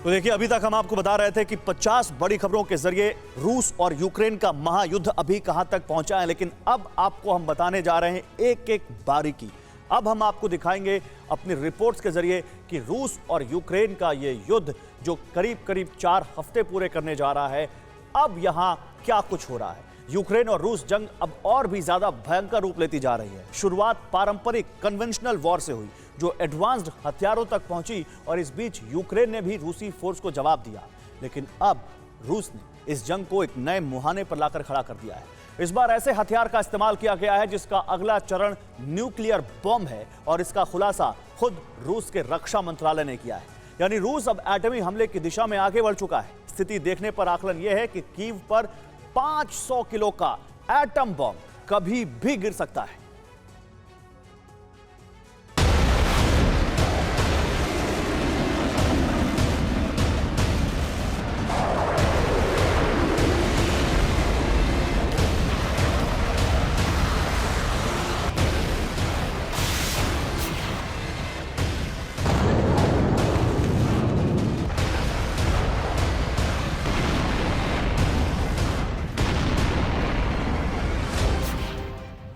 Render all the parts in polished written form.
तो देखिए, अभी तक हम आपको बता रहे थे कि 50 बड़ी खबरों के जरिए रूस और यूक्रेन का महायुद्ध अभी कहां तक पहुंचा है, लेकिन अब आपको हम बताने जा रहे हैं एक एक बारीकी। अब हम आपको दिखाएंगे अपनी रिपोर्ट्स के जरिए कि रूस और यूक्रेन का ये युद्ध जो करीब करीब 4 हफ्ते पूरे करने जा रहा है, अब यहां क्या कुछ हो रहा है। यूक्रेन और रूस जंग अब और भी ज्यादा भयंकर रूप लेती जा रही है। शुरुआत पारंपरिक कन्वेंशनल वॉर से हुई जो एडवांस्ड हथियारों तक पहुंची और इस बीच यूक्रेन ने भी रूसी फोर्स को जवाब दिया, लेकिन अब रूस ने इस जंग को एक नए मुहाने पर लाकर खड़ा कर दिया है। इस बार ऐसे हथियार का इस्तेमाल किया गया है जिसका अगला चरण न्यूक्लियर बॉम्ब है और इसका खुलासा खुद रूस के रक्षा मंत्रालय ने किया है। यानी रूस अब एटमी हमले की दिशा में आगे बढ़ चुका है। स्थिति देखने पर आकलन यह है कि कीव पर 500 किलो का एटम बॉम्ब कभी भी गिर सकता है।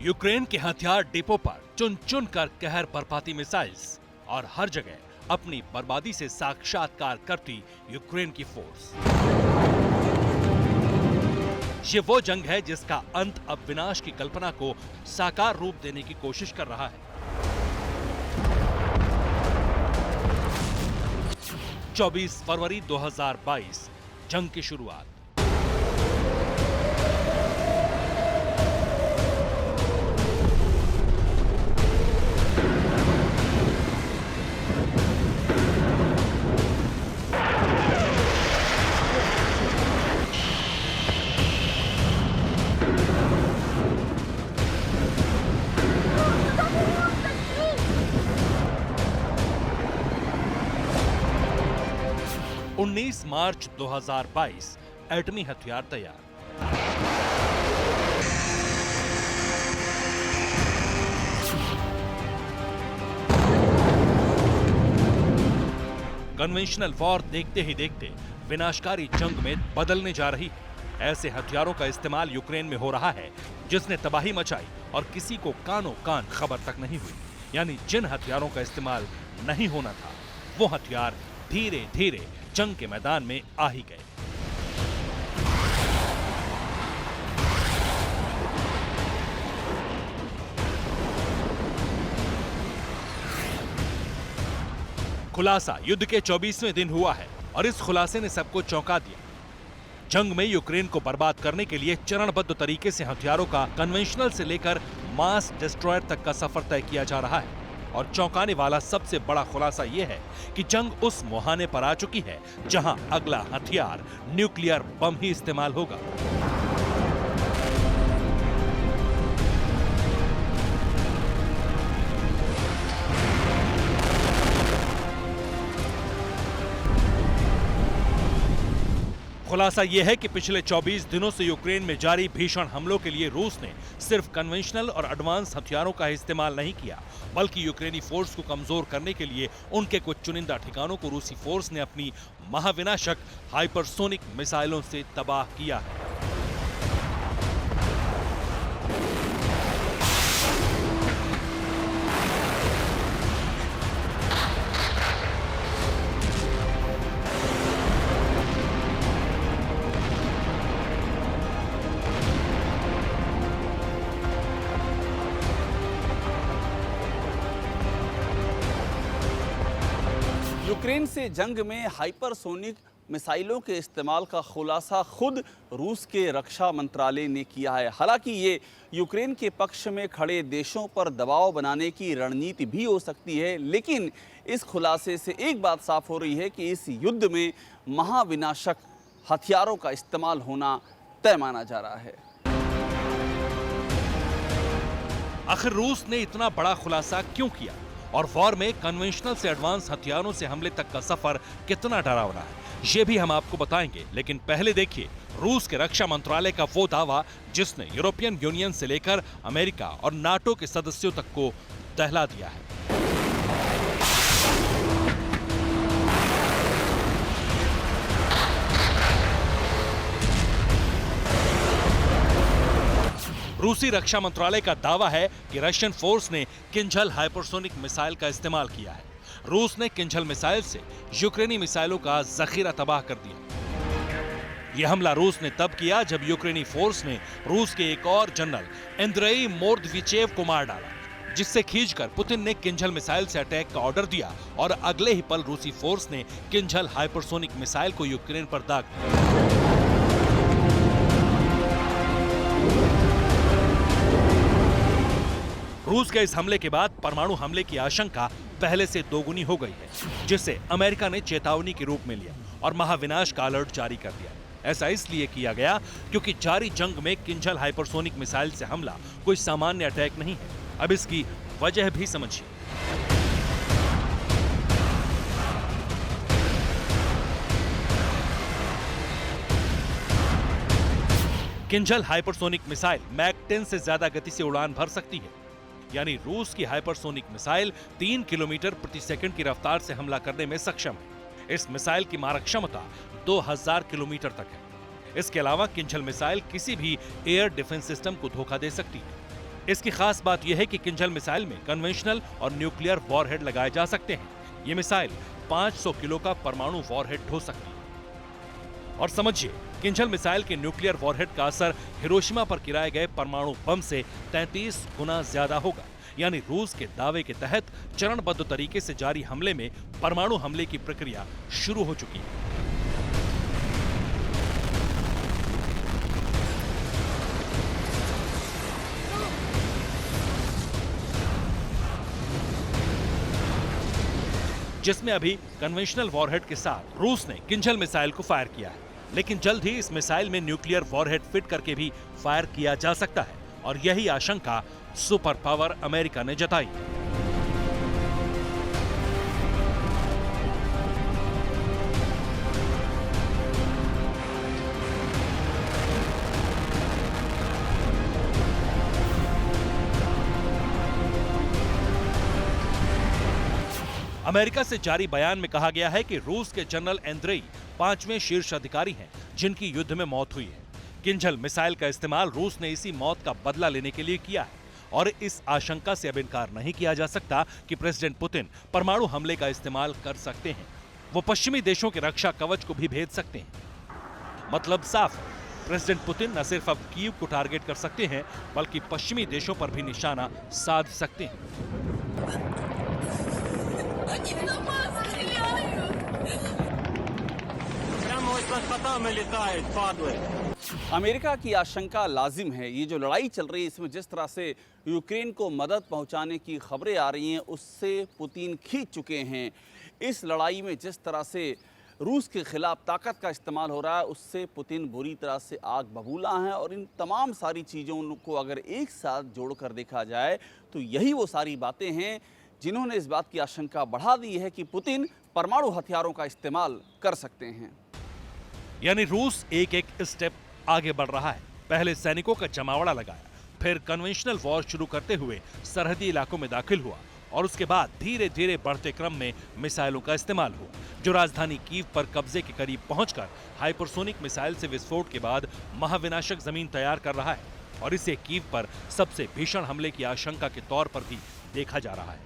यूक्रेन के हथियार डिपो पर चुन चुन कर कहर बरपाती मिसाइल्स और हर जगह अपनी बर्बादी से साक्षात्कार करती यूक्रेन की फोर्स। ये वो जंग है जिसका अंत अब विनाश की कल्पना को साकार रूप देने की कोशिश कर रहा है। 24 फरवरी 2022 जंग की शुरुआत। मार्च 2022 एटमी हथियार तैयार। कन्वेंशनल वॉर देखते ही देखते विनाशकारी जंग में बदलने जा रही है। ऐसे हथियारों का इस्तेमाल यूक्रेन में हो रहा है जिसने तबाही मचाई और किसी को कानों कान खबर तक नहीं हुई। यानी जिन हथियारों का इस्तेमाल नहीं होना था वो हथियार धीरे धीरे जंग के मैदान में आ ही गए। खुलासा युद्ध के 24वें दिन हुआ है और इस खुलासे ने सबको चौंका दिया। जंग में यूक्रेन को बर्बाद करने के लिए चरणबद्ध तरीके से हथियारों का कन्वेंशनल से लेकर मास डिस्ट्रॉयर तक का सफर तय किया जा रहा है। और चौंकाने वाला सबसे बड़ा खुलासा यह है कि जंग उस मुहाने पर आ चुकी है जहां अगला हथियार न्यूक्लियर बम ही इस्तेमाल होगा। खुलासा यह है कि पिछले 24 दिनों से यूक्रेन में जारी भीषण हमलों के लिए रूस ने सिर्फ कन्वेंशनल और एडवांस हथियारों का इस्तेमाल नहीं किया, बल्कि यूक्रेनी फोर्स को कमजोर करने के लिए उनके कुछ चुनिंदा ठिकानों को रूसी फोर्स ने अपनी महाविनाशक हाइपरसोनिक मिसाइलों से तबाह किया है। यूक्रेन से जंग में हाइपरसोनिक मिसाइलों के इस्तेमाल का खुलासा खुद रूस के रक्षा मंत्रालय ने किया है। हालांकि ये यूक्रेन के पक्ष में खड़े देशों पर दबाव बनाने की रणनीति भी हो सकती है, लेकिन इस खुलासे से एक बात साफ हो रही है कि इस युद्ध में महाविनाशक हथियारों का इस्तेमाल होना तय माना जा रहा है। आखिर रूस ने इतना बड़ा खुलासा क्यों किया और वॉर में कन्वेंशनल से एडवांस हथियारों से हमले तक का सफर कितना डरावना है, ये भी हम आपको बताएंगे। लेकिन पहले देखिए रूस के रक्षा मंत्रालय का वो दावा जिसने यूरोपियन यूनियन से लेकर अमेरिका और नाटो के सदस्यों तक को दहला दिया है। रूसी रक्षा मंत्रालय का दावा है कि रशियन फोर्स ने किंझल हाइपरसोनिक मिसाइल का इस्तेमाल किया है। रूस ने किंझल मिसाइल से यूक्रेनी मिसाइलों का जखीरा तबाह कर दिया। यह हमला रूस ने तब किया जब यूक्रेनी फोर्स ने रूस के एक और जनरल एंद्रेई मोर्दविचेव को मार डाला, जिससे खींचकर पुतिन ने किंझल मिसाइल से अटैक का ऑर्डर दिया और अगले ही पल रूसी फोर्स ने किंझल हाइपरसोनिक मिसाइल को यूक्रेन पर दाग दिया। रूस के इस हमले के बाद परमाणु हमले की आशंका पहले से दोगुनी हो गई है, जिसे अमेरिका ने चेतावनी के रूप में लिया और महाविनाश का अलर्ट जारी कर दिया। ऐसा इसलिए किया गया क्योंकि जारी जंग में किंझल हाइपरसोनिक मिसाइल से हमला कोई सामान्य अटैक नहीं है। अब इसकी वजह भी समझिए। किंझल हाइपरसोनिक मिसाइल मैक 10 से ज्यादा गति से उड़ान भर सकती है, यानी रूस की हाइपरसोनिक मिसाइल 3 किलोमीटर प्रति सेकंड की रफ्तार से हमला करने में सक्षम है। इस मिसाइल की मारक क्षमता 2000 किलोमीटर तक है। इसके अलावा किंझल मिसाइल किसी भी एयर डिफेंस सिस्टम को धोखा दे सकती है। इसकी खास बात यह है कि किंझल मिसाइल में कन्वेंशनल और न्यूक्लियर वॉरहेड लगाए जा सकते हैं। ये मिसाइल 500 किलो का परमाणु वॉरहेड ढो सकती है। और समझिए, किंझल मिसाइल के न्यूक्लियर वॉरहेड का असर हिरोशिमा पर गिराए गए परमाणु बम से 33 गुना ज्यादा होगा। यानी रूस के दावे के तहत चरणबद्ध तरीके से जारी हमले में परमाणु हमले की प्रक्रिया शुरू हो चुकी है। जिसमें अभी कन्वेंशनल वॉरहेड के साथ रूस ने किंझल मिसाइल को फायर किया है, लेकिन जल्द ही इस मिसाइल में न्यूक्लियर वॉरहेड फिट करके भी फायर किया जा सकता है और यही आशंका सुपर पावर अमेरिका ने जताई। अमेरिका से जारी बयान में कहा गया है कि रूस के जनरल एंद्रेई 5वें शीर्ष अधिकारी हैं जिनकी युद्ध में मौत हुई है। किंझल मिसाइल का इस्तेमाल रूस ने इसी मौत का बदला लेने के लिए किया है और इस आशंका से अब इनकार नहीं किया जा सकता कि प्रेसिडेंट पुतिन परमाणु हमले का इस्तेमाल कर सकते हैं। वो पश्चिमी देशों के रक्षा कवच को भी भेद सकते हैं। मतलब साफ है, प्रेसिडेंट पुतिन न सिर्फ अब कीव को टारगेट कर सकते हैं बल्कि पश्चिमी देशों पर भी निशाना साध सकते हैं। अमेरिका की आशंका लाजिम है। ये जो लड़ाई चल रही है, इसमें जिस तरह से यूक्रेन को मदद पहुंचाने की खबरें आ रही हैं, उससे पुतिन खींच चुके हैं। इस लड़ाई में जिस तरह से रूस के खिलाफ ताकत का इस्तेमाल हो रहा है, उससे पुतिन बुरी तरह से आग बबूला हैं। और इन तमाम सारी चीज़ों को अगर एक साथ जोड़कर देखा जाए तो यही वो सारी बातें हैं जिन्होंने इस बात की आशंका बढ़ा दी है कि पुतिन परमाणु हथियारों का इस्तेमाल कर सकते हैं। यानी रूस एक एक स्टेप आगे बढ़ रहा है। पहले सैनिकों का जमावड़ा लगाया, फिर कन्वेंशनल वॉर शुरू करते हुए सरहदी इलाकों में दाखिल हुआ और उसके बाद धीरे धीरे बढ़ते क्रम में मिसाइलों का इस्तेमाल हुआ, जो राजधानी कीव पर कब्जे के करीब पहुंचकर हाइपरसोनिक मिसाइल से विस्फोट के बाद महाविनाशक जमीन तैयार कर रहा है और इसे कीव पर सबसे भीषण हमले की आशंका के तौर पर भी देखा जा रहा है।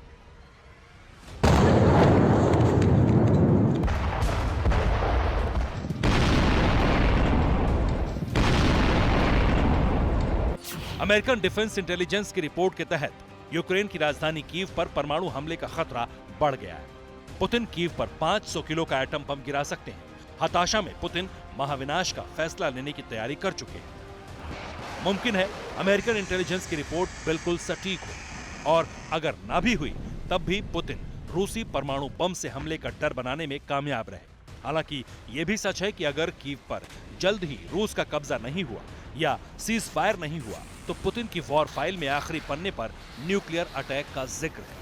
अमेरिकन डिफेंस इंटेलिजेंस की रिपोर्ट के तहत यूक्रेन की राजधानी कीव पर परमाणु हमले का खतरा बढ़ गया है। पुतिन कीव पर 500 किलो का एटम बम गिरा सकते हैं। हताशा में पुतिन महाविनाश का फैसला लेने की तैयारी कर चुके हैं। मुमकिन है अमेरिकन इंटेलिजेंस की रिपोर्ट बिल्कुल सटीक हो और अगर ना भी हुई तब भी पुतिन रूसी परमाणु बम से हमले का डर बनाने में कामयाब रहे। हालांकि यह भी सच है कि अगर कीव पर जल्द ही रूस का कब्जा नहीं हुआ या सीज फायर नहीं हुआ तो पुतिन की वॉर फाइल में आखिरी पन्ने पर न्यूक्लियर अटैक का जिक्र है,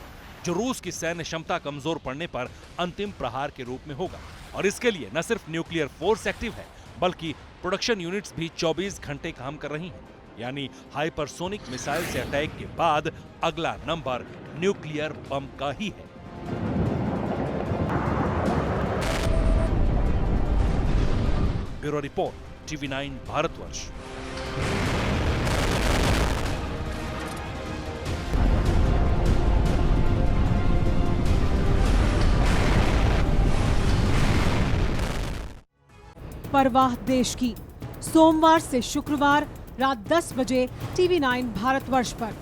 जो रूस की सैन्य क्षमता कमजोर पड़ने पर अंतिम प्रहार के रूप में होगा। और इसके लिए न सिर्फ न्यूक्लियर फोर्स एक्टिव है बल्कि प्रोडक्शन यूनिट्स भी 24 घंटे काम कर रही हैं। यानी हाइपरसोनिक मिसाइल से अटैक के बाद अगला नंबर न्यूक्लियर बम का ही है। Bureau report, TV9 Bharatvarsh. परवाह देश की। सोमवार से शुक्रवार रात 10 बजे TV9 भारतवर्ष पर।